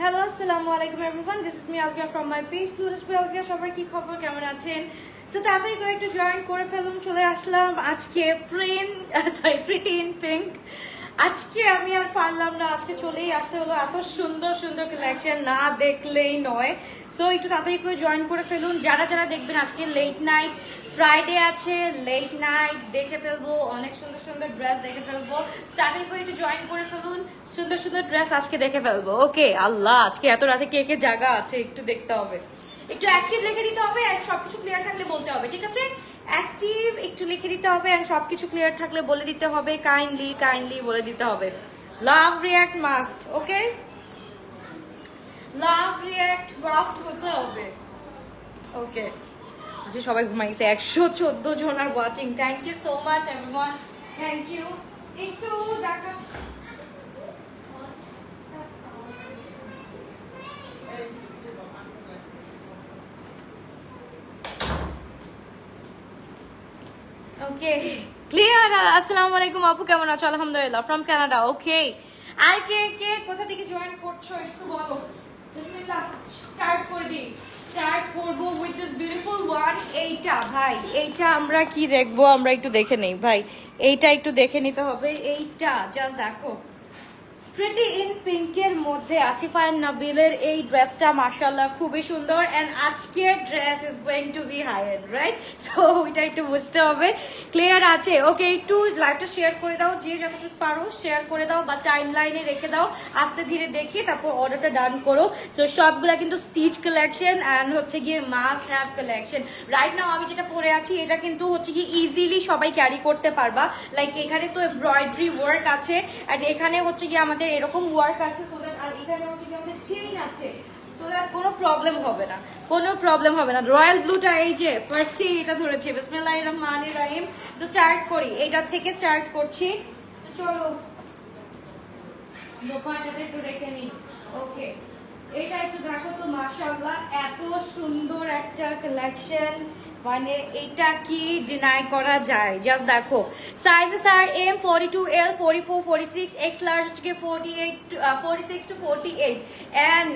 Hello আসসালামু আলাইকুম everyone, this is me Alvia from my page tourist Alvia. সবার কি খবর, কেমন আছেন? সো তাড়াতাড়ি করে একটু জয়েন করে ফেলুন। চলে আসলাম আজকে প্রিটি ইন পিঙ্ক। আজকে আমি আর পারলাম না, আজকে চলেই আসতে হলো। এত সুন্দর সুন্দর কালেকশন না দেখলেই নয়। সো একটু তাড়াতাড়ি করে জয়েন করে ফেলুন। যারা যারা দেখবেন আজকে লেট নাইট ফ্রাইডে আছে, লেট নাইট দেখে ফেলবো, অনেক সুন্দর সুন্দর ড্রেস দেখে ফেলবো। তাড়াতাড়ি করে একটু জয়েন করে ফেলুন, সুন্দর সুন্দর ড্রেস আজকে দেখে ফেলবো। ওকে আল্লাহ, আজকে এত রাতে কে কে জায়গা আছে একটু দেখতে হবে, একটু অ্যাক্টিভ লিখে দিতে হবে, আর সবকিছু ক্লিয়ার থাকলে বলতে হবে, ঠিক আছে? অ্যাক্টিভ একটু লিখে দিতে হবে, আর সবকিছু ক্লিয়ার থাকলে বলে দিতে হবে, কাইন্ডলি কাইন্ডলি বলে দিতে হবে। Love react must, okay? Love react must হতে হবে, ওকে? আচ্ছা, সবাই ঘুমাইছে। 114 জন are watching. Thank you so much everyone, thank you. একটু দেখা ওকে ক্লিয়ার। আসসালামু আলাইকুম আপু, কেমন আছো? আলহামদুলিল্লাহ, ফ্রম কানাডা। ওকে, আর কে কে কোথা থেকে জয়েন করছো একটু বলো। বিসমিল্লাহ, স্টার্ট করে দিই। স্টার্ট করবো উইথ দিস বিউটিফুল ওয়ান। এইটা ভাই, এইটা আমরা কি দেখবো, আমরা একটু দেখে নেই ভাই। এইটা একটু দেখে নিতে হবে। এইটা জাস্ট দেখো, প্রিটি ইন পিঙ্কের মধ্যে আসিফা এন্ড নাবিলের এই ড্রেসটা মাশাআল্লাহ খুবই সুন্দর। এন্ড আজকের dress is going to be high end, right? So ওইটা একটু বুঝতে হবে। ক্লিয়ার আছে? ওকে, একটু লাইভটা শেয়ার করে দাও, যে যতটুকু পারো শেয়ার করে দাও বা টাইম লাইনে রেখে দাও, আস্তে ধীরে দেখি, তারপর অর্ডারটা ডান করো। সো সবগুলা কিন্তু স্টিচ কালেকশন অ্যান্ড হচ্ছে গিয়ে must have collection. Right now আমি যেটা পরে আছি এটা কিন্তু হচ্ছে কি ইজিলি সবাই ক্যারি করতে পারবা। লাইক এখানে তো এমব্রয়ডারি ওয়ার্ক আছে, অ্যান্ড এখানে হচ্ছে কি আমাদের এরকম ওয়ার্ক আছে, সো দ্যাট, আর এখানে হচ্ছে কি আমাদের চেইন আছে, সো দ্যাট কোনো প্রবলেম হবে না, কোনো প্রবলেম হবে না। রয়্যাল ব্লুটা এই যে ফার্স্টে এটা ধরেছে। বিসমিল্লাহির রহমানির রহিম। সো স্টার্ট করি, এইটা থেকে স্টার্ট করছি। চলো দোপাট্টাটা একটু রেখে নিই। ওকে, এটা একটু দেখো তো, মাশাআল্লাহ এত সুন্দর একটা কালেকশন, মানে এটা কি ডিনাই করা যায়? জাস্ট দেখো, sizes are M 42L 44 46, X large থেকে 48 46 to 48, এন্ড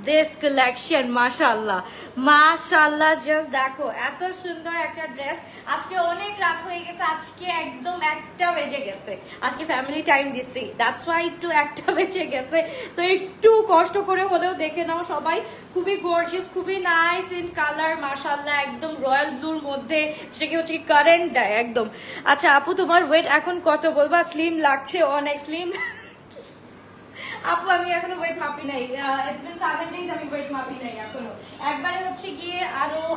দিস কালেকশন মাশাআল্লাহ মাশাআল্লাহ। জাস্ট দেখো এত সুন্দর একটা ড্রেস। আজকে অনেক রাত হয়ে গেছে, আজকে একদম 1টা বেজে গেছে। আজকে ফ্যামিলি টাইম দিছি, দ্যাটস ওয়াই একটু 1টা বেজে গেছে। সো একটু কষ্ট করে হলেও দেখে নাও সবাই। খুবই গর্জিয়াস, খুবই নাইস ইন কালার মাশাআল্লাহ, একদম রয়্যাল ব্লুর মধ্যে, যেটা কি হচ্ছে কি কারেন্ট দেয় একদম। আচ্ছা আপু, তোমার ওয়েট এখন কত বলবা? স্লিম লাগছে, অনেক স্লিম। আপু আমি এখনো ওয়েট মাপি নাই, ইটস বিন 7 ডেজ, আমি ওয়েট মাপি নাই এখনো। একবারে হচ্ছে গিয়ে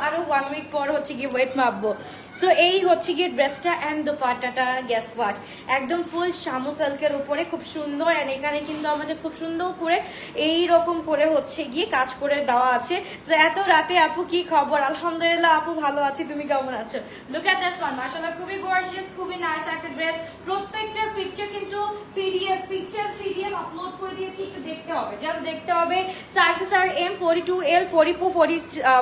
আরো 1 উইক পর হচ্ছে গিয়ে ওয়েট মাপবো। সো এই হচ্ছে গিয়ে ড্রেসটা অ্যান্ড দোপাট্টাটা, গেস হোয়াট, একদম ফুল শামু সিল্কের উপরে, খুব সুন্দর। অ্যান্ড এখানে কিন্তু আমাদের খুব সুন্দর করে এইরকম করে হচ্ছে গিয়ে কাজ করে দেওয়া আছে। সো এত রাতে আপু কি খবর? আলহামদুলিল্লাহ আপু ভালো আছি, তুমি কেমন আছো? লুক এট দিস ওয়ান, মাশাআল্লাহ খুবই গর্জিয়াস, খুবই নাইস একটা ড্রেস। প্রত্যেকটার পিকচার কিন্তু পিডিএফ আপলোড করে দিয়েছি, একটু দেখতে হবে, জাস্ট দেখতে হবে। Sizes are M 42L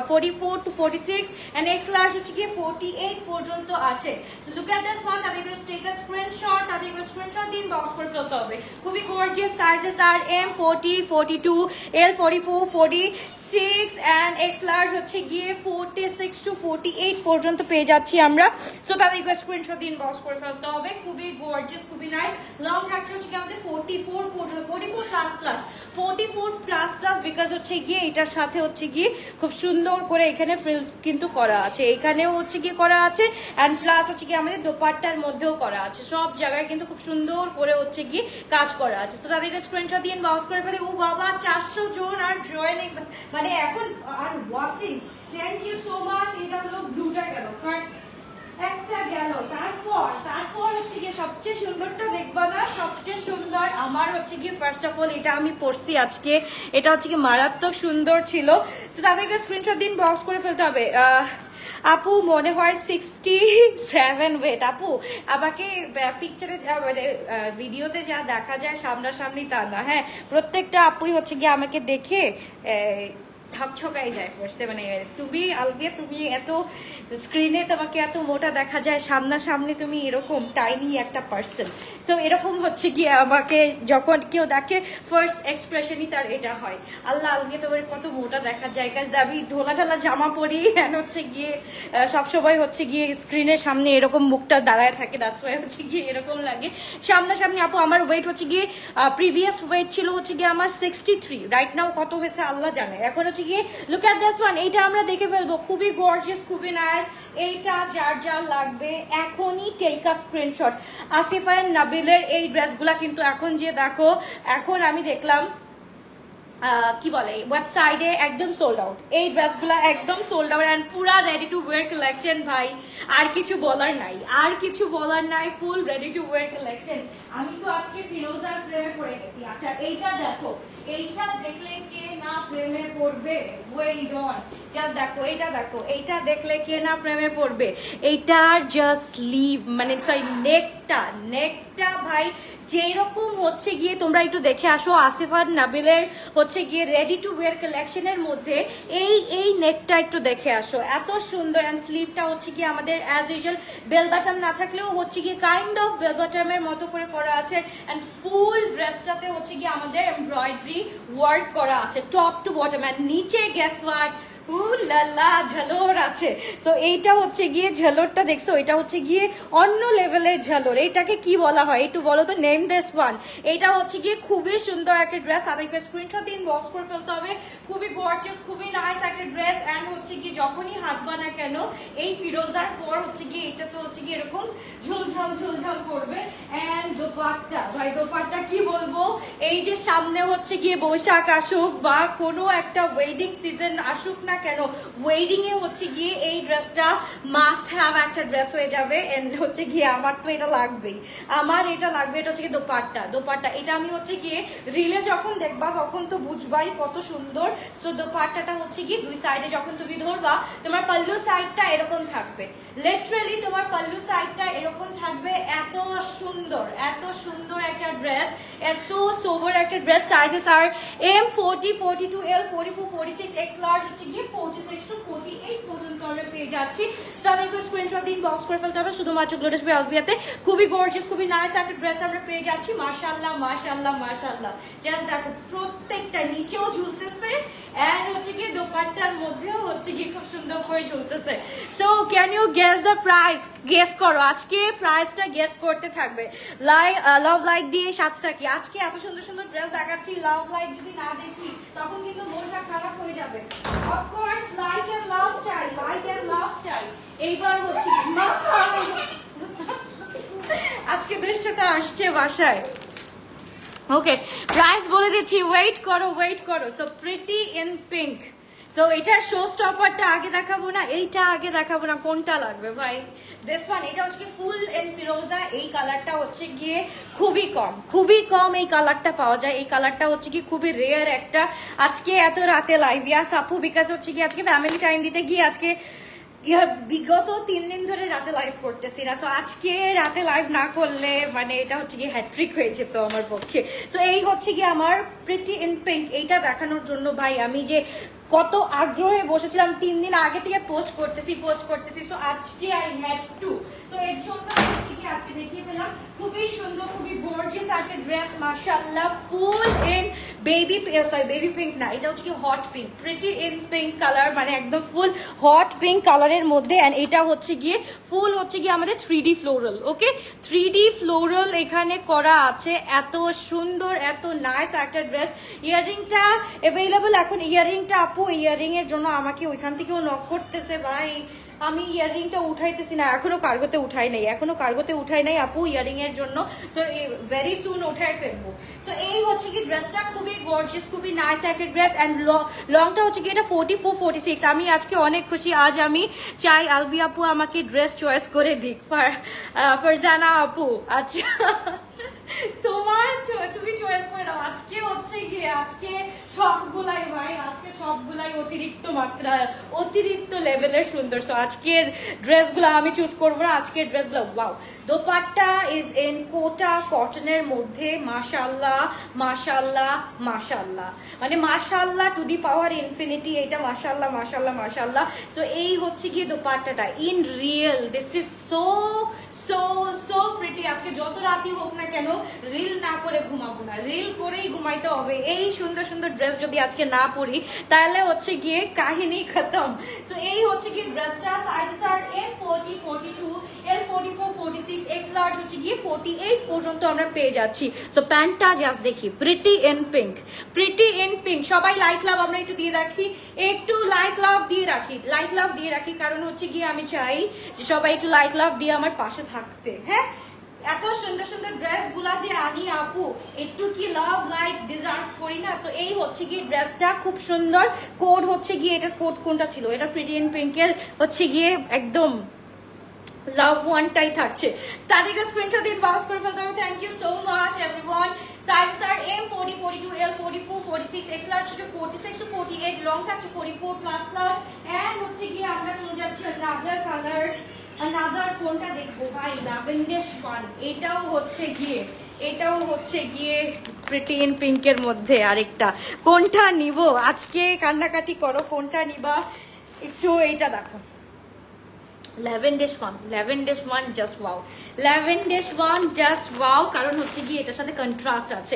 44 to 46, and X large হচ্ছে কি 48 পর্যন্ত আছে। So look at this one, তাদেরকে টেক আ স্ক্রিনশট, তাদেরকে স্ক্রিনশট দিন বক্স করে ফেলতে হবে। খুবই gorgeous. Sizes are M 40 42, L 44 46, and X large হচ্ছে গিয়ে 46 to 48 পর্যন্ত পেয়ে যাচ্ছি আমরা। সো তাদেরকে স্ক্রিনশট দিন বক্স করে ফেলতে হবে। খুবই গর্জিয়াস, খুবই নাইস। লং থাকছে হচ্ছে কি আমাদের 44 পর্যন্ত, 44 প্লাস বিকজ হচ্ছে গিয়ে এটার সাথে হচ্ছে গিয়ে খুব সুন্দর করে এখানে ফ্রিলস কিন্তু করা আছে, এখানেও হচ্ছে গিয়ে করা আছে, এন্ড প্লাস হচ্ছে গিয়ে আমাদের দোপাট্টার মধ্যেও করা আছে। সব জায়গায় কিন্তু খুব সুন্দর করে হচ্ছে গিয়ে কাজ করা আছে। তো তাদেরকে স্ক্রিনশট দিয়ে বক্স করে ফেলি। ও বাবা, 400 জন আর জয়েনিং, মানে এখন are watching. Thank you so much. এটা হলো ব্লুটা গেল, ফার্স্ট একটা গেল, তারপর হচ্ছে গিয়ে সবচেয়ে সুন্দরটা দেখবা না? সবচেয়ে সুন্দর আমার হচ্ছে গিয়ে ফার্স্ট অফ অল এটা আমি পরছি আজকে, এটা হচ্ছে কি মারাত্মক সুন্দর ছিল। সো তাদেরকে স্ক্রিনশট দিন বক্স করে ফেলতে হবে। আপু মনে হয় 67 ওয়েট। আপু আমাকে পিকচারে ভিডিওতে যা দেখা যায় সামনাসামনি তা না, হ্যাঁ প্রত্যেকটা আপুই হচ্ছে গিয়ে আমাকে দেখে ধাপছকাই যায় পড়ছে, মানে তুমি আলবিয়া তুমি এত স্ক্রিনে তোমাকে এত মোটা দেখা যায়, সামনাসামনি তুমি এরকম টাইনি একটা পার্সন। সো এরকম হচ্ছে গিয়ে আমাকে যখন কেউ দেখে ফার্স্ট এক্সপ্রেশনই তার এটা হয়, আল্লাহ আলবিয়া তোমার কত মোটা দেখা যায়। কাজ আমি ঢোলা ঢালা জামা পরি অ্যান্ড হচ্ছে গিয়ে সবসময় হচ্ছে গিয়ে স্ক্রিনের সামনে এরকম মুখটা দাঁড়ায় থাকে, দ্যাটস ওয়াই হচ্ছে গিয়ে এরকম লাগে সামনাসামনি। আপু আমার ওয়েট হচ্ছে গিয়ে প্রিভিয়াস ওয়েট ছিল হচ্ছে গিয়ে আমার 63, রাইট নাও কত হয়েছে আল্লাহ জানে। এখন হচ্ছে গিয়ে লুক অ্যাট দিস ওয়ান, এইটা আমরা দেখে ফেলবো, খুবই গর্জিয়াস, খুবই নাইস। এইটা যার যার লাগবে এখনই take a screenshot. Asif and নাবিলের এই ড্রেসগুলা কিন্তু এখন যে দেখো, এখন আমি দেখলাম কি বলে ওয়েবসাইটে একদম সোল্ড আউট, এই ড্রেসগুলা একদম সোল্ড আউট অ্যান্ড পুরা রেডি টু ওয়্যার কালেকশন ভাই, আর কিছু বলার নাই, আর কিছু বলার নাই, full ready to wear collection. আমি তো আজকে ফিরোজার প্রেমে পড়ে গেছি। আচ্ছা এইটা দেখো, এইটা দেখলে কে না প্রেমে পড়বে, ওয়েট অন, জাস্ট দেখো এইটা, দেখো এইটা দেখলে কে না প্রেমে পড়বে। এইটার জাস্ট লিভ মানে সরি নেকটা ভাই যেরকম হচ্ছে গিয়ে, তোমরা একটু দেখে আসো আসিফ আর নাবিলের হচ্ছে গিয়ে রেডি টু ওয়্যার কালেকশনের মধ্যে এই নেকটা একটু দেখে আসো, এত সুন্দর। অ্যান্ড স্লিভটা হচ্ছে গিয়ে আমাদের অ্যাজ ইউজুয়াল বেল বাটন না থাকলেও হচ্ছে গিয়ে কাইন্ড অফ বেল বাটনের মতো করে করা আছে। অ্যান্ড ফুল ড্রেসটাতে হচ্ছে গিয়ে আমাদের এমব্রয়ডারি ওয়ার্ক করা আছে টপ টু বটম। অ্যান্ড নিচে গেস হোয়াট, লালা ঝালর আছে। সো এইটা হচ্ছে গিয়ে ঝালরটা দেখছো, এটা হচ্ছে গিয়ে অন্য লেভেলের ঝালর। এইটাকে কি বলা হয় একটু বলো তো, নেম দিস ওয়ান। এইটা হচ্ছে গিয়ে খুবই সুন্দর একটা ড্রেস, তাদেরকে স্ক্রিনশট দিন, বক্স করে ফেলতে হবে। খুবই গর্জিয়াস, খুবই নাইস একটা ড্রেস। অ্যান্ড হচ্ছে গিয়ে যখনই হাঁটবা না কেন এই ফিরোজার পর হচ্ছে গিয়ে এটা তো হচ্ছে গিয়ে এরকম ঝুলঝাল করবে। অ্যান্ড দোপাট্টা ভাই, দোপাট্টা কি বলবো, এই যে সামনে হচ্ছে গিয়ে বৈশাখ আসুক বা কোনো একটা ওয়েডিং সিজন আসুক না কেন, ওয়েডিং এ হচ্ছে গিয়ে এই ড্রেসটা মাস্ট হ্যাভ একটা ড্রেস হয়ে যাবে। এন্ড হচ্ছে গিয়ে আমার তো এটা লাগবেই, আমার এটা লাগবে। এটা হচ্ছে গিয়ে দোপাট্টা এটা আমি হচ্ছে গিয়ে রিলে যখন দেখবা তখন তো বুঝবাই কত সুন্দর। সো দোপাট্টাটা হচ্ছে গিয়ে দুই সাইডে যখন তুমি ধরবা, তোমার পাল্লু সাইডটা এরকম থাকবে, লিটারালি তোমার পাল্লু সাইডটা এরকম থাকবে। এত সুন্দর একটা ড্রেস, এত সোবার একটা dress. Sizes are M 40, 42, L 44, 46, X large হচ্ছে গিয়ে 46 to 48 পর্যন্ত আমরা পেয়ে যাচ্ছি। তাদেরকে স্ক্রিনশট দিন, বক্স করে ফেলতে হবে শুধুমাত্র গ্লোটাস বাই আলবিয়াতে। খুবই গর্জিয়াস, খুবই নাইস একটা ড্রেস আমরা পেয়ে যাচ্ছি। মাশাআল্লাহ মাশাআল্লাহ মাশাআল্লাহ, জাস্ট দেখো প্রত্যেকটা নিচেও ঝুলতেছে এন্ড হচ্ছে গিয়ে দোপাট্টার মধ্যেও হচ্ছে গিয়ে খুব সুন্দর করে ঝুলতেছে। So can you guess the price? Guess করো, আজকে প্রাইসটা গেস করতে থাকবে। লাভ লাইক দিয়ে সাথে থাকি। আজকে এত সুন্দর সুন্দর ড্রেস দেখাচ্ছি, লাভ লাইক যদি না দেখি তখন কিন্তু মনটা খারাপ হয়ে যাবে। অফকোর্স লাইক এন্ড লাভ চাই। এইবার হচ্ছে আজকে দৃশ্যটা আসছে বাসায়। ওকে প্রাইস বলে দিচ্ছি, ওয়েট করো। So pretty in pink. So এটার শো স্টপারটা আগে দেখাবো না, এইটা আগে দেখাবো না, কোনটা লাগবে ভাই? This one. এটা হচ্ছে কি ফুল এন্ড ফিরোজা। এই কালারটা হচ্ছে গিয়ে খুবই কম এই কালারটা পাওয়া যায়। এই কালারটা হচ্ছে কি খুবই রেয়ার একটা। আজকে এত রাতে লাইভ ইয়াস আপু, বিকজ হচ্ছে কি আজকে ফ্যামিলি টাইম দিতে গিয়ে আজকে বিগত 3 দিন ধরে রাতে লাইভ করতেছি না। সো আজকে রাতে লাইভ না করলে মানে এটা হচ্ছে কি হ্যাট্রিক হয়ে যেত আমার পক্ষে। সো এই হচ্ছে কি আমার প্রিটি ইন পিঙ্ক, এইটা দেখানোর জন্য ভাই আমি যে কত আগ্রহে বসেছিলাম, 3 দিন আগে থেকে পোস্ট করতেছি। সো আজকে আই হ্যাড টু। সো এর জন্য হচ্ছে কি আজকে দেখিয়ে পেলাম। খুবই সুন্দর, খুবই গর্জিয়াস একটা ড্রেস মাশাআল্লাহ। ফুল ইন বেবি পিঙ্ক না, এটা হচ্ছে কি hot pink, pretty in pink colour, মানে একদম ফুল হট পিঙ্ক কালারের মধ্যে। এন্ড এটা হচ্ছে গিয়ে ফুল হচ্ছে গিয়ে আমাদের 3D ফ্লোরাল। ওকে 3D ফ্লোরাল এখানে করা আছে। এত সুন্দর, এত নাইস একটা ড্রেস। ইয়াররিংটা অ্যাভেলেবল এখন। ইয়াররিংটা আপু, ইয়াররিং এর জন্য আমাকে ওইখান থেকেও নক করতেছে ভাই, আমি ইয়াররিংটা উঠাইতেছি না, এখনো কার্গোতে উঠাই নাই আপু ইয়াররিং এর জন্য। সো ভেরি সুন উঠাই ফেলবো। সো এই হচ্ছে কি ড্রেসটা খুবই গর্জিয়াস, খুবই নাইস একটা ড্রেস। অ্যান্ড লংটা হচ্ছে কি এটা 44, 46। আমি আজকে অনেক খুশি। আজ আমি চাই আলবি আপু আমাকে ড্রেস চয়েস করে দিক, ফারজানা আপু। আচ্ছা তোমার তুমি চয়েস করে নাও। আজকে হচ্ছে গিয়ে আজকে সবগুলাই ভাই, আজকে সবগুলাই অতিরিক্ত মাত্রা, অতিরিক্ত লেভেলের সুন্দর। সো আজকের ড্রেসগুলো আমি চুজ করবো না, আজকের ড্রেসগুলো ওয়াও। দোপাট্টা ইজ ইন কোটা কটনের মধ্যে, মাশাআল্লাহ মাশাআল্লাহ মাশাআল্লাহ, মানে মাশাআল্লাহ টু দি পাওয়ার ইনফিনিটি, এটা মাশাআল্লাহ মাশাআল্লাহ মাশাআল্লাহ। সো এই হচ্ছে গিয়ে দোপাট্টাটা in real, this is so so so pretty. আজকে যত রাতি হোক না কেন রিল না করে ঘুমাবো না, রিল করেই ঘুমাইতে হবে। এই সুন্দর সুন্দর ড্রেস যদি আজকে না পরি তাহলে হচ্ছে গিয়ে কাহিনী খতম। সো এই হচ্ছে গিয়ে ড্রেসটা, sizes are M40, 42, L44, 46, X large হচ্ছে গিয়ে 48 পর্যন্ত আমরা পেয়ে যাচ্ছি। সো প্যান্টটা জাস্ট দেখি, pretty in pink, pretty in pink. সবাই লাইক লাভ আমরা একটু দিয়ে রাখি, একটু লাইক লাভ দিয়ে রাখি, লাইক লাভ দিয়ে রাখি, কারণ হচ্ছে গিয়ে আমি চাই যে সবাই একটু লাইক লাভ দিয়ে আমার পাশে থাকতে। হ্যাঁ, এত সুন্দর সুন্দর ড্রেস গুলা যে আনি আপু, একটু কি লাভ লাইক ডিজার্ভ করি না? সো এই হচ্ছে গিয়ে ড্রেসটা খুব সুন্দর। কোড হচ্ছে গিয়ে, এটার কোড কোনটা ছিল? এটা প্রিটি ইন পিঙ্কের হচ্ছে গিয়ে একদম লাভ ওয়ানটাই থাকছে। স্টাডিকে স্ক্রিনশট দিন, বাউন্স করে ফেলতে হবে। Thank you so much everyone. Sizes are M40, 42, L44, 46, X large হচ্ছে 46 to 48, লং থাকছে 44 প্লাস প্লাস। এন্ড হচ্ছে গিয়ে আমরা চলে যাচ্ছি আনাদার কালার, আনাদার কোনটা দেখবো ভাই? ল্যাভেন্ডার ওয়ান, এটাও হচ্ছে গিয়ে প্রিটি ইন পিঙ্কের মধ্যে আরেকটা। কোনটা নিব আজকে? কান্নাকাটি করো, কোনটা নিবা একটু? এইটা দেখো, lavender one just wow, lavender one just wow. কারণ হচ্ছে গিয়ে এটার সাথে কন্ট্রাস্ট আছে,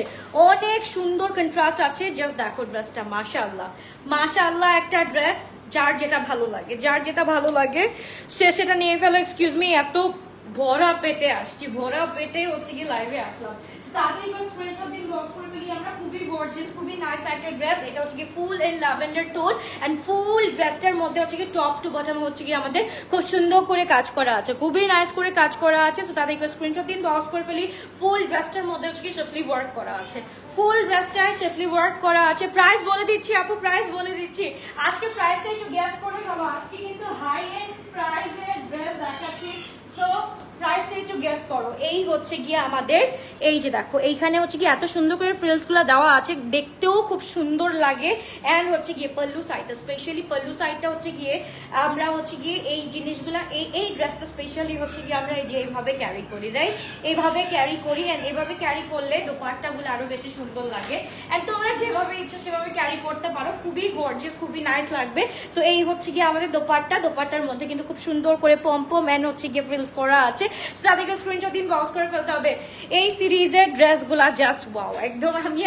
অনেক সুন্দর কন্ট্রাস্ট আছে। জাস্ট দেখো ড্রেসটা, মাশাআল্লাহ মাশাআল্লাহ। একটা ড্রেস যার যেটা ভালো লাগে, যার যেটা ভালো লাগে সে সেটা নিয়ে ফেলো। এক্সকিউজ মি, এত ভরা পেটে আসছি, ভরা পেটে হচ্ছে গিয়ে লাইভে আসলাম। খুবই গর্জিয়াস, খুবই নাইস একটা ড্রেস। এটা হচ্ছে কি full in lavender tone and full ড্রেসটার মধ্যে হচ্ছে কি টপ টু বটম হচ্ছে কি আমাদের খুব সুন্দর করে কাজ করা আছে, খুবই নাইস করে কাজ করা আছে। সো তাদেরকে স্ক্রিনশট দিন, বক্স করে ফেলি। ফুল ড্রেসটার মধ্যে হচ্ছে কি শেফলি ওয়ার্ক করা আছে, ফুল ড্রেসটায় শেফলি ওয়ার্ক করা আছে। প্রাইস বলে দিচ্ছি আপু, প্রাইস বলে দিচ্ছি। আজকে প্রাইসটা একটু গ্যাস করে ফেলো, আজকে কিন্তু হাই এন্ড প্রাইসের ড্রেস দেখাচ্ছি। সো প্রাইসটা একটু গেস করো। এই হচ্ছে গিয়ে আমাদের, এই যে দেখো এইখানে হচ্ছে কি এত সুন্দর করে ফ্রিলস গুলা দেওয়া আছে, দেখতেও খুব সুন্দর লাগে। এন্ড হচ্ছে গিয়ে পল্লু সাইডটা, স্পেশালি পল্লু সাইডটা হচ্ছে গিয়ে আমরা হচ্ছে গিয়ে এই জিনিসগুলা, এই ড্রেসটা স্পেশালি হচ্ছে গিয়ে আমরা এই যে এইভাবে ক্যারি করি, রাইট? এইভাবে ক্যারি করি এন্ড এইভাবে ক্যারি করলে দোপাট্টাগুলো আরো বেশি সুন্দর লাগে। এন্ড তোমরা যেভাবে ইচ্ছা সেভাবে ক্যারি করতে পারো, খুবই গর্জিয়াস, খুবই নাইস লাগবে। সো এই হচ্ছে গিয়ে আমাদের দোপাট্টা, দোপাট্টার মধ্যে কিন্তু খুব সুন্দর করে পম্পম এন্ড হচ্ছে গিয়ে ফ্রিলস করা আছে। তাদেরকে স্ক্রিনশট দিন, বক্স করে ফেলতে হবে। এই সিরিজের ড্রেসগুলা জাস্ট ওয়াও একদম। আমি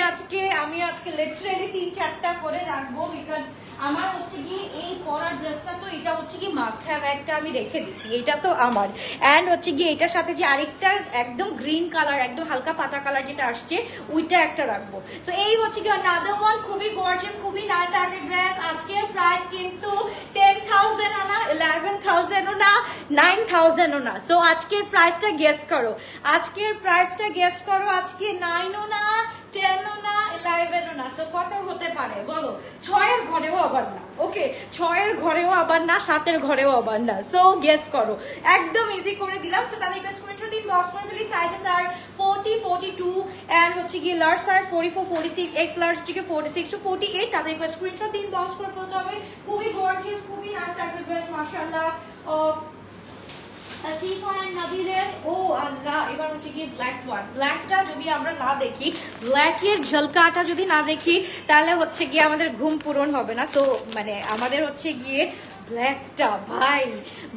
আজকে লিটারালি 3-4টা করে রাখবো, বিকজ আমার হচ্ছে কি এই পরা ড্রেসটা তো এটা হচ্ছে কি মাস্ট হ্যাভ একটা আমি রেখে দিছি, এটা তো আমার। এন্ড হচ্ছে কি এটার সাথে যে আরেকটা একদম গ্রিন কালার, একদম হালকা পাতা কালার যেটা আসছে, ওইটা একটা রাখবো। সো এই হচ্ছে কি আনাদার ওয়ান, খুবই গর্জিয়াস, খুবই নাইস একটা ড্রেস। আজকের প্রাইস কিন্তু 10,000 না, 11,000 না, 9,000 না। সো আজকের প্রাইসটা গেস করো, আজকের প্রাইসটা গেস করো। আজকে 9ও না, 10ও না, 11ও না। সো কত হতে পারে বলো? 6-এর ঘরেও আবার না, ওকে, 6-এর ঘরেও আবার না, 7-এর ঘরেও আবার না। সো গেস করো, একদম ইজি করে দিলাম। সো তাদেরকে স্ক্রিনশট দিন, বক্স করে ফেলি। সাইজেস আর 40, 42 এন্ড হচ্ছে কি লার্জ সাইজ 44, 46, এক্স লার্জ হচ্ছে কি 46 to 48। তাদেরকে স্ক্রিনশট দিন, বক্স করে ফেলতে হবে। খুবই গর্জিয়াস, খুবই নাইস একটা ড্রেস, মাশাআল্লাহ। ও আল্লাহ, এবার হচ্ছে গিয়ে ব্ল্যাক ওয়ান। ব্ল্যাকটা যদি আমরা না দেখি, ব্ল্যাকের ঝলকাটা যদি না দেখি, তাহলে হচ্ছে গিয়ে আমাদের ঘুম পূরণ হবে না। সো মানে আমাদের হচ্ছে গিয়ে ব্ল্যাকটা,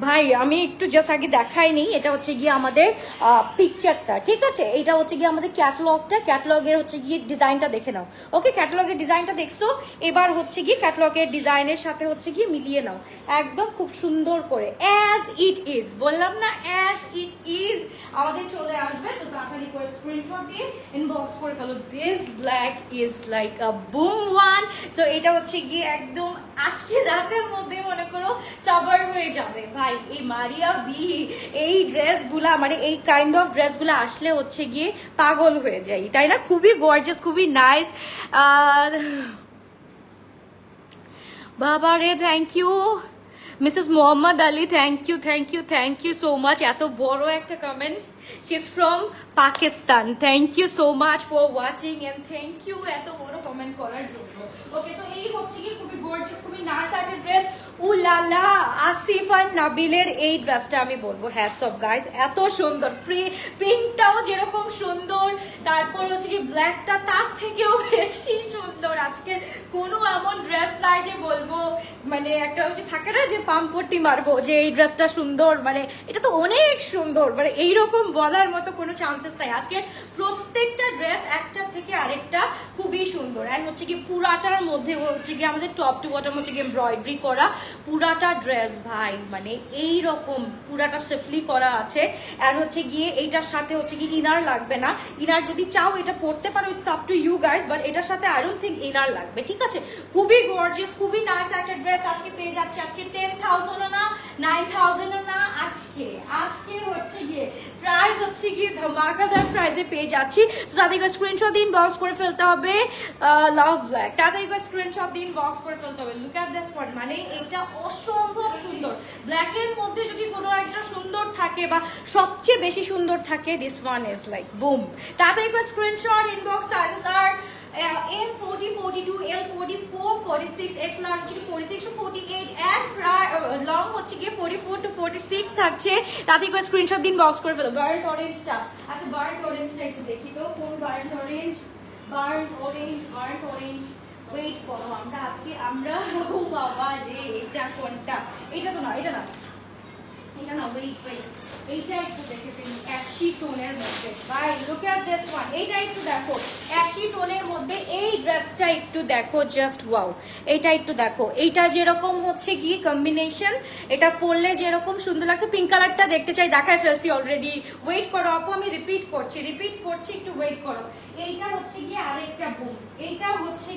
ভাই আমি একটু জাস্ট আগে দেখাইনি, এটা হচ্ছে গিয়ে আমাদের পিকচারটা, ঠিক আছে? এটা হচ্ছে গিয়ে আমাদের ক্যাটালগটা, ক্যাটালগের হচ্ছে গিয়ে ডিজাইনটা দেখে নাও, ওকে? ক্যাটালগের ডিজাইনটা দেখছো, এবার হচ্ছে গিয়ে ক্যাটালগের ডিজাইনের সাথে হচ্ছে গিয়ে মিলিয়ে নাও একদম খুব সুন্দর করে, অ্যাজ ইট ইজ। বললাম না, অ্যাজ ইট ইজ আমাদের চলে আসবে। তো তাড়াতাড়ি করে স্ক্রিনশট দিয়ে ইনবক্স করে ফেলো। This black is like a boom one. So এটা হচ্ছে গিয়ে একদম আজকে রাতের মধ্যে মনে করো সাবার হয়ে যাবে ভাই। এই মারিয়া বি, এই ড্রেসগুলা মানে এই কাইন্ড অফ ড্রেসগুলো আসলে হচ্ছে গিয়ে পাগল হয়ে যাই, তাই না? খুবই গর্জিয়াস, খুবই নাইস। বাবা রে, thank you Mrs Mohammad Ali, thank you so much. এত বড় একটা comment She's from Pakistan. Thank you so much for watching and thank you এত বড় কমেন্ট করার জন্য। ওকে, তো এই হচ্ছে কি খুবই গর্জিয়াস, খুবই নাইস একটা ড্রেস। উলালা, আসিফ আর নাবিলের এই ড্রেসটা আমি বলবো হ্যাটস অফ গাইস, এত সুন্দর। পিঙ্কটাও যেরকম সুন্দর, তারপর হচ্ছে কি ব্ল্যাকটা তার থেকেও বেশি সুন্দর। আজকের কোনো এমন ড্রেস নাই যে বলবো মানে একটা হচ্ছে থাকে না যে পাম্পটি মারবো যে এই ড্রেসটা সুন্দর, মানে এটা তো অনেক সুন্দর, মানে এইরকম বলার মতো কোনো চান্সেস নাই। আজকের প্রত্যেকটা ড্রেস একটা থেকে আরেকটা খুবই সুন্দর। আর হচ্ছে কি পুরাটার মধ্যে হচ্ছে কি আমাদের টপ টু বটম হচ্ছে কি এমব্রয়ডারি করা পুরাটা ড্রেস ভাই, মানে এইরকম পুরাটা সেফলি করা আছে। আর হচ্ছে গিয়ে এইটার সাথে হচ্ছে কি ইনার লাগবে না, ইনার যদি চাও এটা পড়তে পারো, it's up to you guys, but এটার সাথে আই ডোন্ট থিঙ্ক ইনার লাগবে, ঠিক আছে। খুবই গর্জিয়াস, খুবই নাইস একটা ড্রেস আজকে পেয়ে যাচ্ছে। আজকে 10,000 না 9,000 না, আজকে হচ্ছে গিয়ে প্রাইস হচ্ছে গিয়ে ধামাকাদার প্রাইসে পেয়ে যাচ্ছি। তাদেরকে স্ক্রিনশট দিন, বক্স করে ফেলতে হবে। লাভ ব্ল্যাক, তাদেরকে স্ক্রিনশট দিন, বক্স করে ফেলতে হবে। লুক এট দিস ওয়ান, মানে এটা অসম্ভব সুন্দর। ব্ল্যাকের মধ্যে যদি কোনো একটা সুন্দর থাকে বা সবচেয়ে বেশি সুন্দর থাকে, this one is like boom. তাদেরকে screenshot, inbox sizes are M 40, 42, L 44, 46, X large হচ্ছে 46 to 48 and লং হচ্ছে গিয়ে 44 to 46 থাকছে। তাতে করে স্ক্রিনশট দিন, বক্স করে ফেলো। বার্ন অরেঞ্জটা, আচ্ছা বার্ন অরেঞ্জটা একটু দেখি তো, কোন burn orange? Burn orange wait করো, আমরা ও বাবা রে, এটা কোনটা? এটা তো না, এটা না, ওয়েট এইটা একটু দেখে ফেলি। অ্যাশি টোনের মধ্যে ভাই, লুক এট দিস ওয়ান, এইটা একটু দেখো। অ্যাশি টোনের মধ্যে এই ড্রেসটা একটু দেখো, জাস্ট ওয়াও। এইটা একটু দেখো, এইটা যেরকম হচ্ছে কি কম্বিনেশন, এটা পরলে যেরকম সুন্দর লাগছে। পিঙ্ক কালারটা দেখতে চাই, দেখায় ফেলছি অলরেডি। ওয়েট করো আপু, আমি রিপিট করছি, একটু ওয়েট করো। এইটা হচ্ছে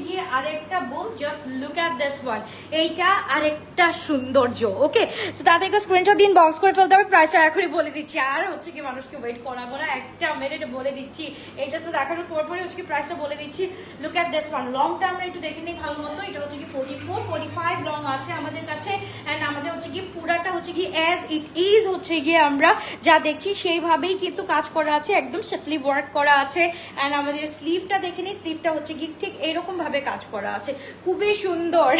গিয়ে আরেকটা broom, just look at this one. এইটা আরেকটা সৌন্দর্য। ওকে, সো তাদেরকে স্ক্রিনশট দিন, বক্স করে ফেলতে হবে। প্রাইসটা এখনই বলে দিচ্ছি, আর হচ্ছে কি মানুষকে ওয়েট করাবো না, একটা মিনিট বলে দিচ্ছি। এইটা তো দেখানোর পরপরই হচ্ছে কি প্রাইসটা বলে দিচ্ছি। Look at this one. লংটা আমরা একটু দেখে নিই ভালো মতো। এটা হচ্ছে কি 44, 45 লং আছে আমাদের কাছে। অ্যান্ড আমাদের হচ্ছে কি পুরাটা হচ্ছে কি অ্যাজ ইট ইজ হচ্ছে গিয়ে আমরা যা দেখছি সেইভাবেই কিন্তু কাজ করা আছে, একদম সেফলি ওয়ার্ক করা আছে। অ্যান্ড আমাদের স্লিভটা দেখে নিই, স্লিভটা হচ্ছে কি ঠিক এরকম ভাবে কাজ করা আছে, খুবই সুন্দর।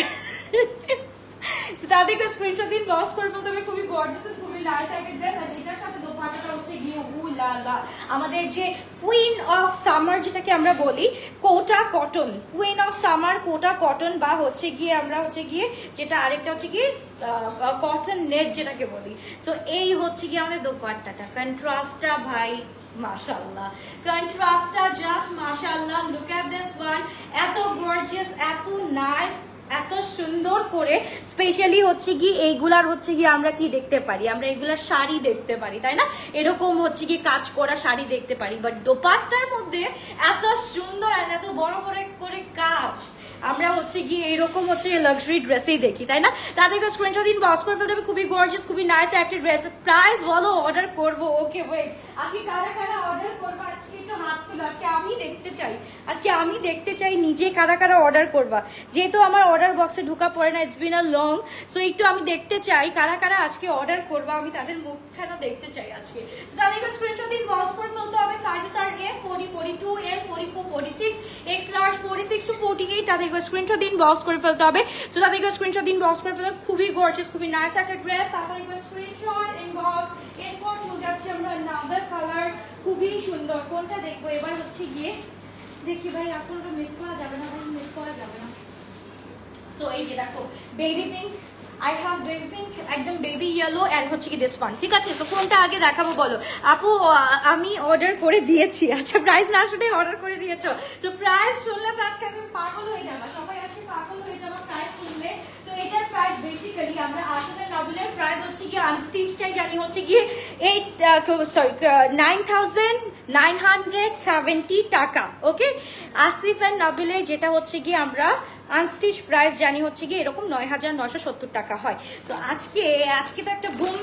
তাদেরকে স্ক্রিনশট দিন, বক্স করে বলতে হবে। খুবই গর্জিয়াস, খুবই নাইস একটা ড্রেস। আর এটার সাথে দোপাট্টাটা হচ্ছে গিয়ে উলালা, আমাদের যে কুইন অফ সামার যেটাকে আমরা বলি, Kota cotton, queen of summer Kota cotton, বা হচ্ছে গিয়ে আমরা হচ্ছে গিয়ে যেটা আরেকটা হচ্ছে গিয়ে কটন নেট যেটাকে বলি। সো এই হচ্ছে গিয়ে আমাদের দোপাট্টাটা, কন্ট্রাস্টটা ভাই মাশাআল্লাহ, কন্ট্রাস্টটা জাস্ট মাশাআল্লাহ। লুক এট দিস ওয়ান, এত গর্জিয়াস, এত নাইস, এত সুন্দর করে। স্পেশালি হচ্ছে কি এইগুলার হচ্ছে কি আমরা কি দেখতে পারি, আমরা এগুলার শাড়ি দেখতে পারি, তাই না? এরকম হচ্ছে কি কাজ করা শাড়ি দেখতে পারি, বাট দোপাট্টার মধ্যে এত সুন্দর আর এত বড় করে কাজ আমরা হচ্ছে গিয়ে এরকম হচ্ছে লাক্সারি ড্রেসেই দেখি, তাই না? তাদেরকে স্ক্রিনশট দিন, বক্স করে ফেলতে হবে। খুবই গর্জিয়াস, খুবই নাইস একটা ড্রেস। প্রাইস বলো, অর্ডার করবো। ওকে ওয়েট, আজকে কারা অর্ডার করবো? আজকে একটু হাত তুলো, আজকে আমি দেখতে চাই নিজে কারা অর্ডার করবা। যেহেতু আমার অর্ডার বক্সে ঢুকা পড়ে না, it's been a long, so একটু আমি দেখতে চাই কারা আজকে অর্ডার করবা, আমি তাদের মুখখানা দেখতে চাই আজকে। সো তাদেরকে স্ক্রিনশট দিন, বক্স করে ফেলতে হবে। Sizes are M 40, 42, L 44, 46, X large 46 to 48। তাদেরকে স্ক্রিনশট দিন, বক্স করে ফেলতে হবে। সো তাদেরকে স্ক্রিনশট দিন, বক্স করে ফেলতে হবে। খুবই গর্জিয়াস, খুবই নাইস একটা ড্রেস। তাদেরকে স্ক্রিনশট, ইনবক্স। এরপর চলে যাচ্ছে আমরা আনাদার কালার, খুবই সুন্দর। কোনটা দেখবো এবার? হচ্ছে গিয়ে দেখি ভাই, আপনারা মিস করা যাবে না। সো এই যে দেখো, baby pink, I have baby pink, একদম বেবি ইয়েলো, এন্ড হচ্ছে কি দিস ওয়ান, ঠিক আছে? তো কোনটা আগে দেখাবো বলো? আপু আমি অর্ডার করে দিয়েছি। আচ্ছা, প্রাইস না শুনে অর্ডার করে দিয়েছো? তো প্রাইস শুনলে তো আজকে পাগল হয়ে যাবে, সবাই আজকে পাগল হয়ে যাবে প্রাইস শুনলে। তো এটার প্রাইস বেসিক্যালি আমরা আসলে নাবিলের প্রাইস হচ্ছে গিয়ে আনস্টিচটাই জানি হচ্ছে গিয়ে 9,970 টাকা। ওকে, আসিফ এন্ড নাবিলের যেটা হচ্ছে গিয়ে আমরা আনস্টিচ প্রাইস জানি হচ্ছে গিয়ে এরকম 9,970 টাকা হয়। তো আজকে তো একটা বুম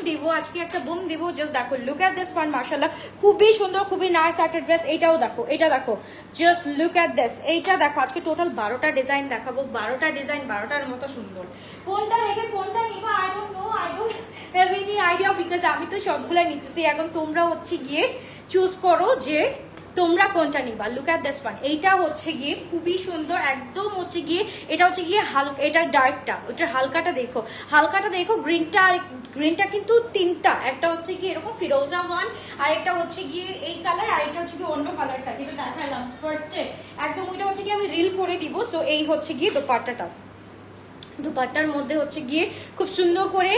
দিব, জাস্ট দেখো, লুক এট দিস ওয়ান, মাশাআল্লাহ, খুবই সুন্দর, খুবই নাইস একটা ড্রেস। এইটাও দেখো, এটা দেখো, জাস্ট লুক এট দিস। এইটা দেখো, আজকে টোটাল 12টা ডিজাইন দেখাবো, 12টা ডিজাইন 12টার মতো সুন্দর। কোনটা রেখে কোনটা নিবা, I don't know, I don't have any idea, because আমি তো সবগুলা নিতেছি। এখন তোমরা হচ্ছে গিয়ে চুজ করো যে তোমরা কোনটা নিবা। লুক এট দিস ওয়ান, এইটা হচ্ছে গিয়ে খুবই সুন্দর, একদম হচ্ছে গিয়ে এটা হচ্ছে গিয়ে হালকা, এটা ডার্কটা, ওটার হালকাটা দেখো, হালকাটা দেখো, গ্রিনটা কিন্তু তিনটা, একটা হচ্ছে গিয়ে এরকম ফিরোজা ওয়ান, আর একটা হচ্ছে গিয়ে এই কালার, আর একটা হচ্ছে গিয়ে অন্য কালারটা যেটা দেখালাম ফার্স্টে একদম, ওইটা হচ্ছে গিয়ে আমি রিল করে দিব। সো এই হচ্ছে গিয়ে দোপাট্টাটা, দোপাট্টার মধ্যে হচ্ছে গিয়ে খুব সুন্দর করে,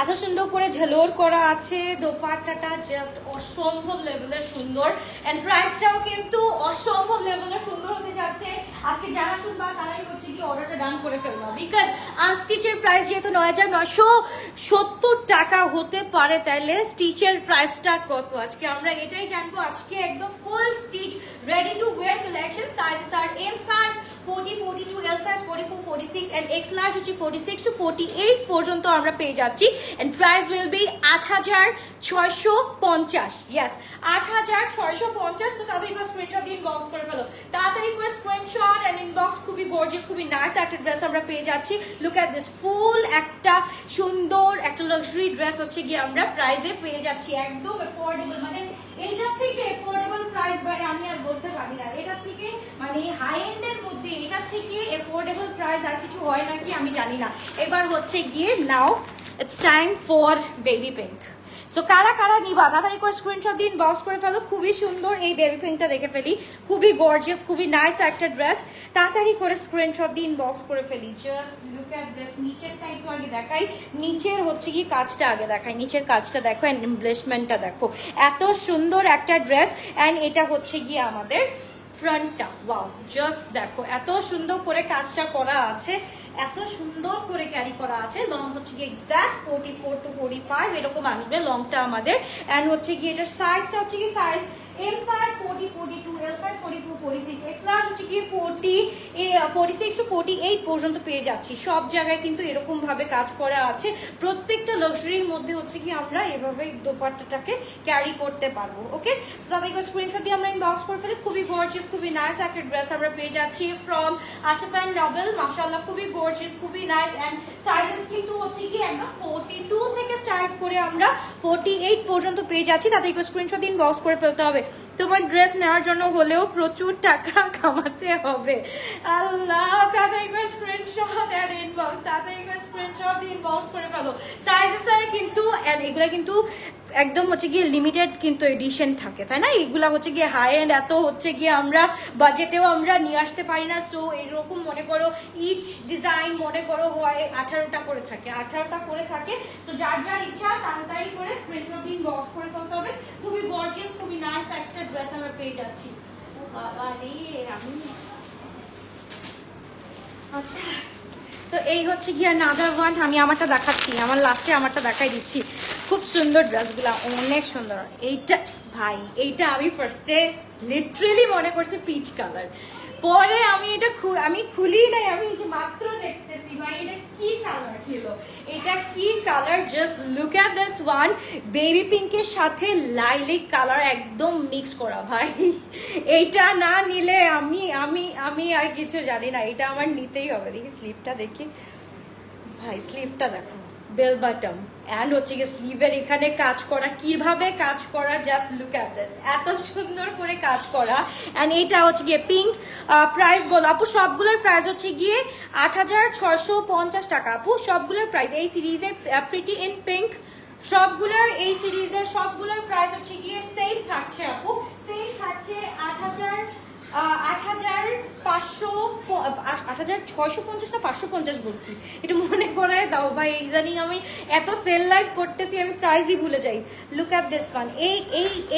এত সুন্দর করে ঝালোর করা আছে। দোপাট্টাটা জাস্ট অসম্ভব লেভেলের সুন্দর, এন্ড প্রাইসটাও কিন্তু অসম্ভব লেভেলের সুন্দর হতে যাচ্ছে। আজকে যারা শুনবা তারাই হচ্ছে গিয়ে অর্ডারটা ডান করে ফেলবা, বিকজ আনস্টিচের প্রাইস যেহেতু ৯,৯৭০ টাকা হতে পারে, তাহলে স্টিচের প্রাইসটা কত আজকে আমরা এটাই জানবো। আজকে একদম full stitch ready to wear collection, sizes are M size 40, 42, L size 44, 46 and X large হচ্ছে 46 to 48 পর্যন্ত আমরা পেয়ে যাচ্ছি, and price will be ৮৬৫০। yes ৮৬৫০। তো তাড়াতাড়ি করে স্ক্রিনশট দিয়ে ইনবক্স করে ফেলো, তাড়াতাড়ি করে স্ক্রিনশট এন্ড ইনবক্স। খুবই গর্জিয়াস, খুবই নাইস একটা ড্রেস আমরা পেয়ে যাচ্ছি। লুক এট দিস, ফুল একটা সুন্দর একটা লাক্সারি ড্রেস হচ্ছে গিয়ে আমরা প্রাইসে পেয়ে যাচ্ছি, একদম অ্যাফোর্ডেবল, মানে এইটার থেকে অ্যাফোর্ডেবল প্রাইস মানে আমি আর বলতে পারি না, এটার থেকে মানে হাই এন্ডের মধ্যে এটার থেকে অ্যাফোর্ডেবল প্রাইস আর কিছু হয় নাকি আমি জানি না। এবার হচ্ছে গিয়ে now it's time for baby pink. So কারা কারা নিবা তাড়াতাড়ি করে স্ক্রিনশট দিন, বক্স করে ফেলো। খুবই সুন্দর এই বেবি পিঙ্কটা দেখে ফেলি, খুবই গর্জিয়াস, খুবই নাইস একটা ড্রেস। তাড়াতাড়ি করে স্ক্রিনশট দিন, বক্স করে ফেলি। জাস্ট লুক এট দিস, নিচেরটা একটু আগে দেখাই, নিচের হচ্ছে কি কাজটা আগে দেখাই, নিচের কাজটা দেখো এন্ড এমব্লেসমেন্টটা দেখো, এত সুন্দর একটা ড্রেস। এন্ড এটা হচ্ছে গিয়ে আমাদের ফ্রন্টটা, ওয়াও জাস্ট দেখো এত সুন্দর করে কাজটা করা আছে, এত সুন্দর করে ক্যারি করা আছে। লং হচ্ছে গিয়ে এক্সাক্ট 44 to 45 এরকম আসবে লংটা আমাদের। এন্ড হচ্ছে গিয়ে এটার সাইজটা হচ্ছে কি size M size 40, 42, L size 44, 46, X large হচ্ছে কি 46 to 48 পর্যন্ত পেয়ে যাচ্ছি। সব জায়গায় কিন্তু এরকম ভাবে কাজ করা আছে, প্রত্যেকটা লাক্সারির মধ্যে হচ্ছে কি আমরা এভাবে দোপাট্টাটাকে ক্যারি করতে পারবো। ওকে, সো তাদেরকে স্ক্রিনশট দিয়ে আমরা ইনবক্স করে ফেলি। খুবই গর্জিয়াস, খুবই নাইস একটা ড্রেস আমরা পেয়ে যাচ্ছি ফ্রম আসিফ এন্ড নবেল। মাশাআল্লাহ খুবই গর্জিয়াস, খুবই নাইস। এন্ড সাইজেস কিন্তু হচ্ছে কি একদম 42 থেকে স্টার্ট করে আমরা 48 পর্যন্ত পেয়ে যাচ্ছি। তাদেরকে স্ক্রিনশট দিয়ে ইনবক্স করে ফেলতে হবে। তোমার ড্রেস নেওয়ার জন্য হলেও প্রচুর টাকা কামাতে হবে। আল্লাহ, তাদেরকে স্ক্রিনশট এন্ড ইনবক্স, তাদেরকে স্ক্রিনশট দিয়ে ইনবক্স করে ফেলো। সাইজেস আর কিন্তু এগুলা কিন্তু একদম হচ্ছে গিয়ে লিমিটেড কিন্তু এডিশন থাকে, তাই না? এগুলা হচ্ছে গিয়ে হাই এন্ড, এত হচ্ছে গিয়ে আমরা বাজেটেও আমরা নিয়ে আসতে পারি না। সো এরকম মনে করো ইচ ডিজাইন মনে করো হয় 18টা করে থাকে, 18টা করে থাকে। সো যার যার ইচ্ছা তাড়াতাড়ি করে স্ক্রিনশট দিয়ে ইনবক্স করে ফেলতে হবে। খুবই গর্জিয়াস, খুবই নাইস একটা ড্রেস আমরা পেয়ে যাচ্ছি। ও বাবা রে, আমি আচ্ছা। তো এই হচ্ছে গিয়ে নাদার ওয়ান, আমি আমারটা দেখাচ্ছি, আমার লাস্টে আমারটা দেখাই দিচ্ছি। খুব সুন্দর ড্রেসগুলো, অনেক সুন্দর। এইটা ভাই, এইটা আমি ফার্স্টে লিটারেলি মনে করছি পিচ কালার, পরে আমি এটা আমি খুলি নাই, আমি যে মাত্র দেখতেছি ভাই এটা কি কালার ছিল, এটা কি colour. Just look at this one, baby পিঙ্কের সাথে লাইলিক কালার একদম মিক্স করা ভাই। এইটা না নিলে আমি আমি আমি আর কিছু জানি না, এটা আমার নিতেই হবে। দেখি স্লিপটা, দেখি ভাই স্লিপটা দেখো, বেল বাটম এন্ড হচ্ছে গিয়ে স্লিভের এখানে কাজ করা, কিভাবে কাজ করা, জাস্ট লুক এট দিস, এত সুন্দর করে কাজ করা। এন্ড এইটা হচ্ছে গিয়ে পিঙ্ক। প্রাইস বলো আপু, সবগুলোর প্রাইস হচ্ছে গিয়ে ৮৬৫০ টাকা আপু, সবগুলোর প্রাইস এই সিরিজের প্রিটি ইন পিঙ্ক সবগুলোর, এই সিরিজের সবগুলোর প্রাইস হচ্ছে গিয়ে সেম থাকছে আপু, সেম থাকছে ৮৬৫০ না ৫৫০ বলছি, এটা মনে করায় দাও ভাই। ইদানিং আমি এত সেল লাইভ করতেছি আমি প্রাইসই ভুলে যাই। লুক এট দিস ওয়ান,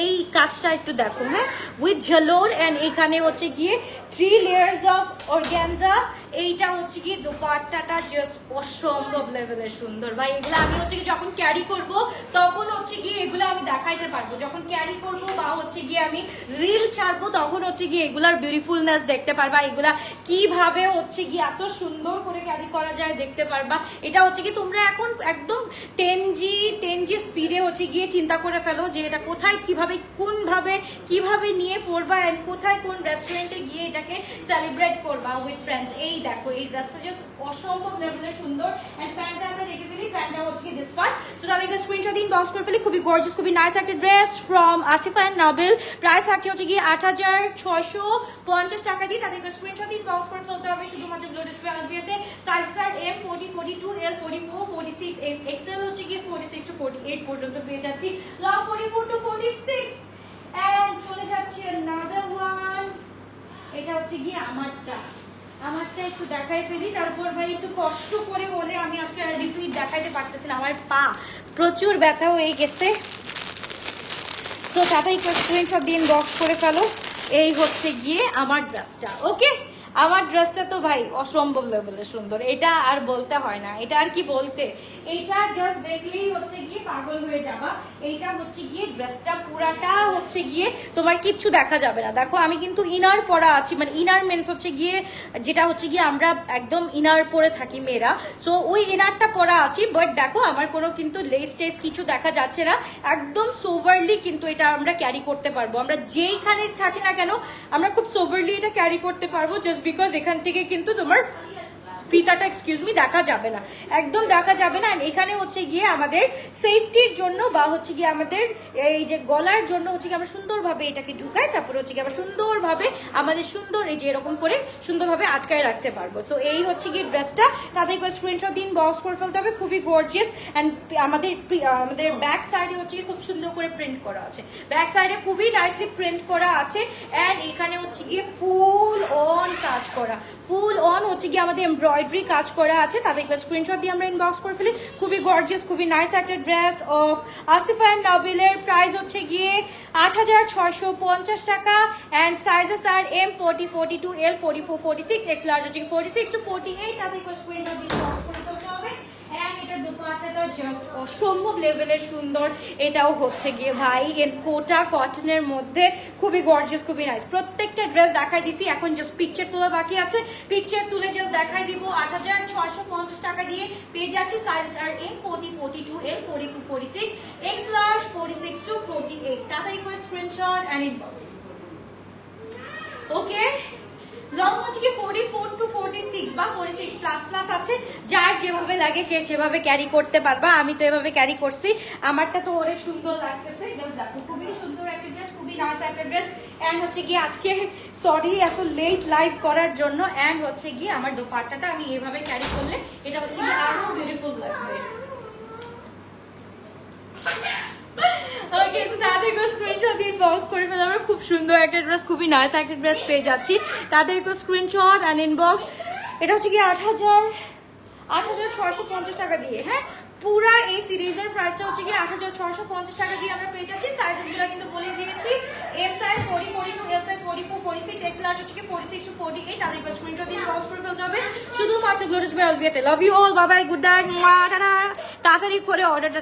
এই কাজটা একটু দেখো, হ্যাঁ, উইথ ঝালোর এন্ড এখানে হচ্ছে গিয়ে 3 লেয়ার্স অফ অর্গানজা। এইটা হচ্ছে কি দোপাট্টাটা জাস্ট অসম্ভব লেভেলের সুন্দর ভাই। এগুলো আমি হচ্ছে কি যখন ক্যারি করব তখন হচ্ছে গিয়ে এগুলো আমি দেখাইতে পারবো, যখন ক্যারি করব বা হচ্ছে গিয়ে আমি রিল ছাড়বো তখন হচ্ছে গিয়ে এগুলার বিউটিফুলনেস দেখতে পারবা, এগুলা কিভাবে হচ্ছে গিয়ে এত সুন্দর করে ক্যারি করা যায় দেখতে পারবা। এটা হচ্ছে কি তোমরা এখন একদম 10G স্পিডে হচ্ছে গিয়ে চিন্তা করে ফেলো যে এটা কোথায় কিভাবে নিয়ে পড়বা এন্ড কোথায় কোন রেস্টুরেন্টে গিয়ে এটাকে সেলিব্রেট করবা উইথ ফ্রেন্ডস। এই এই দেখো এই ড্রেসটা জাস্ট অসম্ভব লেভেলের সুন্দর এন্ড প্যান্টটা আমরা দেখে ফেলি প্যান্টটা হচ্ছে কি দিস পার্ট সো তাদেরকে স্ক্রিনশট দিন বক্স করে ফেলি খুবই গর্জিয়াস খুবই নাইস একটা dress from Asifa and Nabil price থাকছে হচ্ছে কি 8650 টাকা দিয়ে তাদেরকে স্ক্রিনশট দিন বক্স করে ফেলতে হবে শুধুমাত্র গ্লোটাস বিয়াতে size start M 40 42 L 44 46 XL হচ্ছে কি 46 to 48 পর্যন্ত পেয়ে যাচ্ছি লং 44 to 46 এন্ড চলে যাচ্ছে another one এটা হচ্ছে কি আমারটা একটু দেখাই ফেলি তারপর ভাই একটু কষ্ট করে হলে আমি আজকে রিপিট দেখাইতে পারতেছি না আমার পা প্রচুর ব্যথা হয়ে গেছে সো তাতে একটু স্ক্রিনশট দিয়ে বক্স করে ফেলো এই হচ্ছে গিয়ে আমার ড্রেসটা ওকে আমার ড্রেসটা তো ভাই অসম্ভব লেভেলের সুন্দর এটা আর বলতে হয় না এটা আর কি বলতে এইটা জাস্ট দেখলেই হচ্ছে গিয়ে পাগল হয়ে যাবা এইটা হচ্ছে গিয়ে ড্রেসটা পুরাটা হচ্ছে গিয়ে তোমার কিচ্ছু দেখা যাবে না দেখো আমি কিন্তু ইনার পরা আছি মানে ইনার মেন্স হচ্ছে গিয়ে যেটা হচ্ছে গিয়ে আমরা একদম ইনার পরে থাকি মেয়েরা সো ওই ইনারটা পরা আছি বাট দেখো আমার কোনো কিন্তু লেস টেস কিছু দেখা যাচ্ছে না একদম সোভারলি কিন্তু এটা আমরা ক্যারি করতে পারবো আমরা যেইখানে থাকি না কেন আমরা খুব সোভারলি এটা ক্যারি করতে পারবো জাস্ট বিকজ এখান থেকে কিন্তু তোমার ফিতাটা এক্সকিউজ মি দেখা যাবে না একদম দেখা যাবে না এখানে হচ্ছে গিয়ে আমাদের সেফটির জন্য বা হচ্ছে গিয়ে আমাদের এই যে গলার জন্য হচ্ছে গিয়ে আমরা সুন্দরভাবে এটাকে ঢুকাই তারপর হচ্ছে গিয়ে আমরা সুন্দরভাবে আমাদের সুন্দর এই যে এরকম করে সুন্দরভাবে আটকায় রাখতে পারবো সো এই হচ্ছে গিয়ে ড্রেসটা তাদেরকে স্ক্রিনশট দিন বক্স করে ফেলতে হবে খুবই গর্জিয়াস অ্যান্ড আমাদের ব্যাক সাইডে হচ্ছে গিয়ে খুব সুন্দর করে প্রিন্ট করা আছে ব্যাক সাইডে খুবই নাইসলি প্রিন্ট করা আছে অ্যান্ড এখানে হচ্ছে গিয়ে ফুল অন কাজ করা ফুল অন হচ্ছে গিয়ে আমাদের এমব্রয়ডারি কাজ করা আছে তাদেরকে স্ক্রিনশট দিয়ে আমরা ইনবক্স করে ফেলি খুবই গর্জিয়াস খুবই নাইস একটা ড্রেস অফ আসিফা এন্ড নাবিলের প্রাইস হচ্ছে গিয়ে 8650 টাকা and sizes are M 40 42 L 44 46 X large হচ্ছে 46 to 48 তাদেরকে স্ক্রিনশট দিয়ে ইনবক্স করে ফেলতে হবে এন্ড এটা দুপাট্টাটা জাস্ট অসম্ভব লেভেলের সুন্দর এটাও হচ্ছে গিয়ে ভাই এর কোটা কটনের মধ্যে খুবই গর্জিয়াস খুবই নাইস প্রত্যেকটা ড্রেস দেখাই দিছি এখন জাস্ট পিকচার তোলা বাকি আছে পিকচার তুলে জাস্ট দেখাই দিব 8650 টাকা দিয়ে পেয়ে যাচ্ছি size are M 40 42 L 44 46 X large 46 to 48 তাড়াতাড়ি করে screenshot and inbox okay long হচ্ছে কি 44 to 46 বা 46 প্লাস প্লাস আছে যার যেভাবে লাগে সে সেভাবে ক্যারি করতে পারবা আমি তো এভাবে ক্যারি করছি আমারটা তো অনেক সুন্দর লাগতেছে জাস্ট দেখো খুবই সুন্দর একটা ড্রেস খুবই নাইস একটা ড্রেস এন্ড হচ্ছে কি আজকে সরি এত লেট লাইভ করার জন্য এন্ড হচ্ছে কি আমার দোপাট্টাটা আমি এভাবে ক্যারি করলে এটা হচ্ছে কি আরো বিউটিফুল লাগবে ওকে সো তাদেরকে স্ক্রিনশট দিয়ে ইনবক্স করে ফেলে আমরা খুব সুন্দর একটা ড্রেস খুবই নাইস একটা ড্রেস পেয়ে যাচ্ছি তাদেরকে স্ক্রিনশট এন্ড ইনবক্স এটা হচ্ছে কি 8650 টাকা দিয়ে হ্যাঁ পুরা এই সিরিজের প্রাইসটা হচ্ছে কি 8650 টাকা দিয়ে আমরা পেয়ে যাচ্ছি সাইজেসগুলো কিন্তু বলে দিয়েছি M size 40 42 L size 44 46 X large হচ্ছে কি 46 to 48 তাদেরকে স্ক্রিনশট দিয়ে ইনবক্স করে ফেলতে হবে শুধুমাত্র গ্লোটাস বাই এলভিতে love you all bye bye good night tata তাড়াতাড়ি করে অর্ডারটা